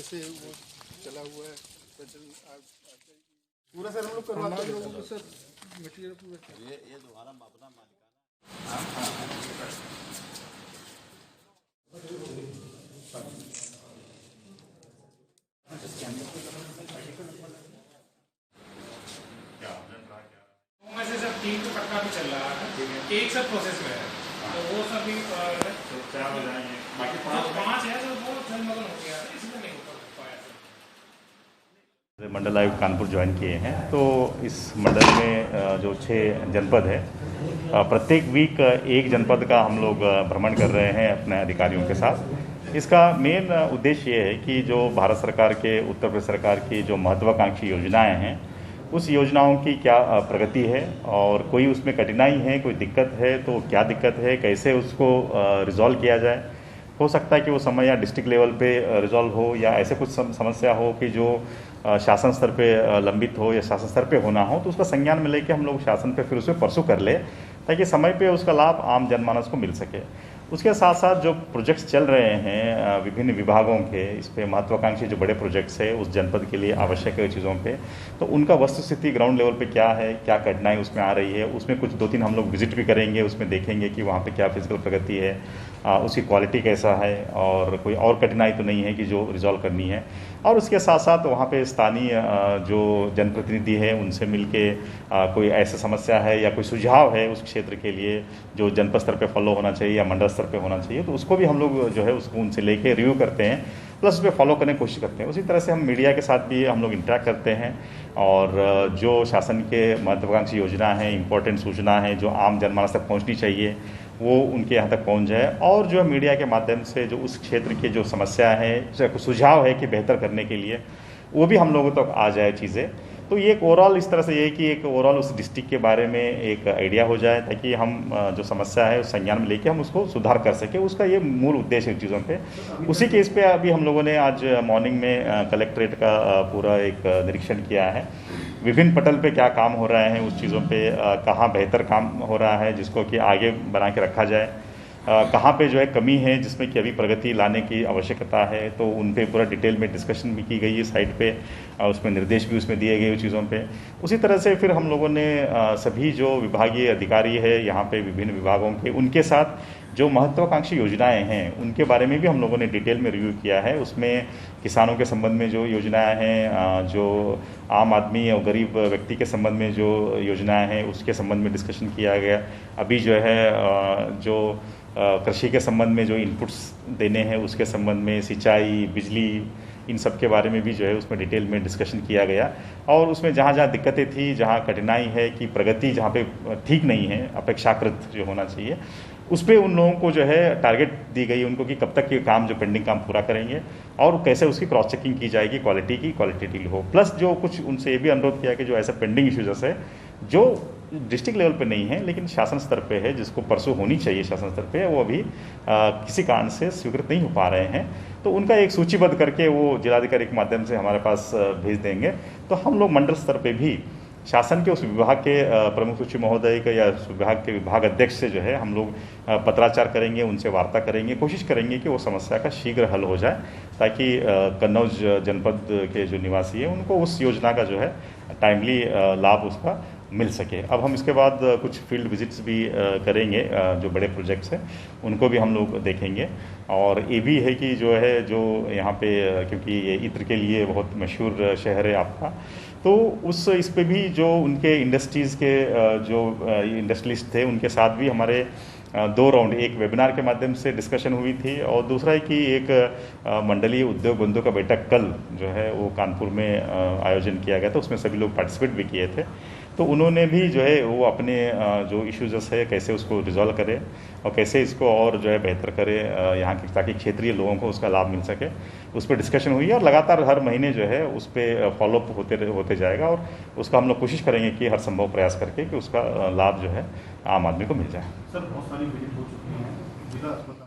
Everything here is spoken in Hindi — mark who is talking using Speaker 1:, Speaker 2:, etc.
Speaker 1: से वो चला हुआ है पूरा। सर हम लोग करवाते हैं लोगों को सर मटेरियल पूरा। ये दोबारा अपना
Speaker 2: वैसे सर 3 को पक्का भी चल रहा है, एक सब प्रोसेस में है, तो वो सभी तो 4 हो जाएंगे, बाकी 5 है तो वो जलमग्न हो गया, इसलिए नहीं हो पाया।
Speaker 3: मंडल आयुक्त कानपुर ज्वाइन किए हैं, तो इस मंडल में जो 6 जनपद है, प्रत्येक वीक एक जनपद का हम लोग भ्रमण कर रहे हैं अपने अधिकारियों के साथ। इसका मेन उद्देश्य ये है कि जो भारत सरकार के, उत्तर प्रदेश सरकार की जो महत्वाकांक्षी योजनाएं हैं, उस योजनाओं की क्या प्रगति है और कोई उसमें कठिनाई है, कोई दिक्कत है तो क्या दिक्कत है, कैसे उसको रिजॉल्व किया जाए। हो सकता है कि वो समय या डिस्ट्रिक्ट लेवल पे रिजॉल्व हो, या ऐसे कुछ समस्या हो कि जो शासन स्तर पे लंबित हो या शासन स्तर पे होना हो, तो उसका संज्ञान में लेके हम लोग शासन पे फिर उसे परसू कर ले, ताकि समय पे उसका लाभ आम जनमानस को मिल सके। उसके साथ साथ जो प्रोजेक्ट्स चल रहे हैं विभिन्न विभागों के, इस पे महत्वाकांक्षी जो बड़े प्रोजेक्ट्स है उस जनपद के लिए आवश्यक चीज़ों पे, तो उनका वस्तुस्थिति ग्राउंड लेवल पे क्या है, क्या कठिनाई उसमें आ रही है, उसमें कुछ 2-3 हम लोग विजिट भी करेंगे, उसमें देखेंगे कि वहाँ पे क्या फिजिकल प्रगति है, उसकी क्वालिटी कैसा है, और कोई और कठिनाई तो नहीं है कि जो रिजॉल्व करनी है। और उसके साथ साथ वहाँ पे स्थानीय जो जनप्रतिनिधि है उनसे मिलके कोई ऐसा समस्या है या कोई सुझाव है उस क्षेत्र के लिए जो जनपद स्तर पे फॉलो होना चाहिए या मंडल स्तर पे होना चाहिए, तो उसको भी हम लोग जो है उसको उनसे लेके रिव्यू करते हैं, प्लस उस पर फॉलो करने की कोशिश करते हैं। उसी तरह से हम मीडिया के साथ भी हम लोग इंटरेक्ट करते हैं, और जो शासन के महत्वाकांक्षी योजना है, इंपॉर्टेंट सूचना है जो आम जनमानस तक पहुँचनी चाहिए, वो उनके यहाँ तक पहुँच जाए। और जो मीडिया के माध्यम से जो उस क्षेत्र की जो समस्या है, कुछ सुझाव है कि बेहतर करने के लिए, वो भी हम लोगों तक आ जाए चीज़ें। तो ये एक ओवरऑल इस तरह से ये कि एक ओवरऑल उस डिस्ट्रिक्ट के बारे में एक आइडिया हो जाए, ताकि हम जो समस्या है उस संज्ञान में लेके हम उसको सुधार कर सकें। उसका ये मूल उद्देश्य है चीज़ों पे। उसी केस पे अभी हम लोगों ने आज मॉर्निंग में कलेक्ट्रेट का पूरा एक निरीक्षण किया है, विभिन्न पटल पे क्या काम हो रहे हैं, उस चीज़ों पे कहाँ बेहतर काम हो रहा है जिसको कि आगे बना के रखा जाए, कहाँ पे जो है कमी है जिसमें कि अभी प्रगति लाने की आवश्यकता है, तो उन पे पूरा डिटेल में डिस्कशन भी की गई है साइट पे, उसमें निर्देश भी उसमें दिए गए चीज़ों पे। उसी तरह से फिर हम लोगों ने सभी जो विभागीय अधिकारी है यहाँ पे विभिन्न विभागों के, उनके साथ जो महत्वाकांक्षी योजनाएं हैं उनके बारे में भी हम लोगों ने डिटेल में रिव्यू किया है। उसमें किसानों के संबंध में जो योजनाएं हैं, जो आम आदमी और गरीब व्यक्ति के संबंध में जो योजनाएं हैं उसके संबंध में डिस्कशन किया गया। अभी जो है जो कृषि के संबंध में जो इनपुट्स देने हैं उसके संबंध में, सिंचाई, बिजली, इन सब के बारे में भी जो है उसमें डिटेल में डिस्कशन किया गया। और उसमें जहाँ जहाँ दिक्कतें थी, जहाँ कठिनाई है कि प्रगति जहाँ पे ठीक नहीं है, अपेक्षाकृत जो होना चाहिए, उस पर उन लोगों को जो है टारगेट दी गई उनको कि कब तक ये काम जो पेंडिंग काम पूरा करेंगे और कैसे उसकी क्रॉस चेकिंग की जाएगी, क्वालिटी हो। प्लस जो कुछ उनसे ये भी अनुरोध किया कि जो ऐसे पेंडिंग इश्यूज है जो डिस्ट्रिक्ट लेवल पे नहीं है लेकिन शासन स्तर पे है, जिसको परसों होनी चाहिए शासन स्तर पे, वो अभी किसी कारण से स्वीकृत नहीं हो पा रहे हैं, तो उनका एक सूचीबद्ध करके वो जिलाधिकारी के माध्यम से हमारे पास भेज देंगे। तो हम लोग मंडल स्तर पे भी शासन के उस विभाग के प्रमुख सचिव महोदय का या उस विभाग के विभाग अध्यक्ष से जो है हम लोग पत्राचार करेंगे, उनसे वार्ता करेंगे, कोशिश करेंगे कि वो समस्या का शीघ्र हल हो जाए, ताकि कन्नौज जनपद के जो निवासी हैं उनको उस योजना का जो है टाइमली लाभ उसका मिल सके। अब हम इसके बाद कुछ फील्ड विजिट्स भी करेंगे, जो बड़े प्रोजेक्ट्स हैं उनको भी हम लोग देखेंगे। और ये भी है कि जो है जो यहाँ पे, क्योंकि ये इत्र के लिए बहुत मशहूर शहर है आपका, तो उस इस पे भी जो उनके इंडस्ट्रीज़ के जो इंडस्ट्रियलिस्ट थे उनके साथ भी हमारे 2 राउंड, एक वेबिनार के माध्यम से डिस्कशन हुई थी, और दूसरा है कि एक मंडलीय उद्योग बंधुओं का बैठक कल जो है वो कानपुर में आयोजन किया गया था, उसमें सभी लोग पार्टिसिपेट भी किए थे। तो उन्होंने भी जो है वो अपने जो इश्यूज है कैसे उसको रिजॉल्व करें और कैसे इसको और जो है बेहतर करें यहाँ की, ताकि क्षेत्रीय लोगों को उसका लाभ मिल सके, उस पर डिस्कशन हुई है। और लगातार हर महीने जो है उस पर फॉलोअप होते जाएगा, और उसका हम लोग कोशिश करेंगे कि हर संभव प्रयास करके कि उसका लाभ जो है आम आदमी को मिल जाए।
Speaker 1: सर बहुत सारी विजिट हो चुकी हैं जिला अस्पताल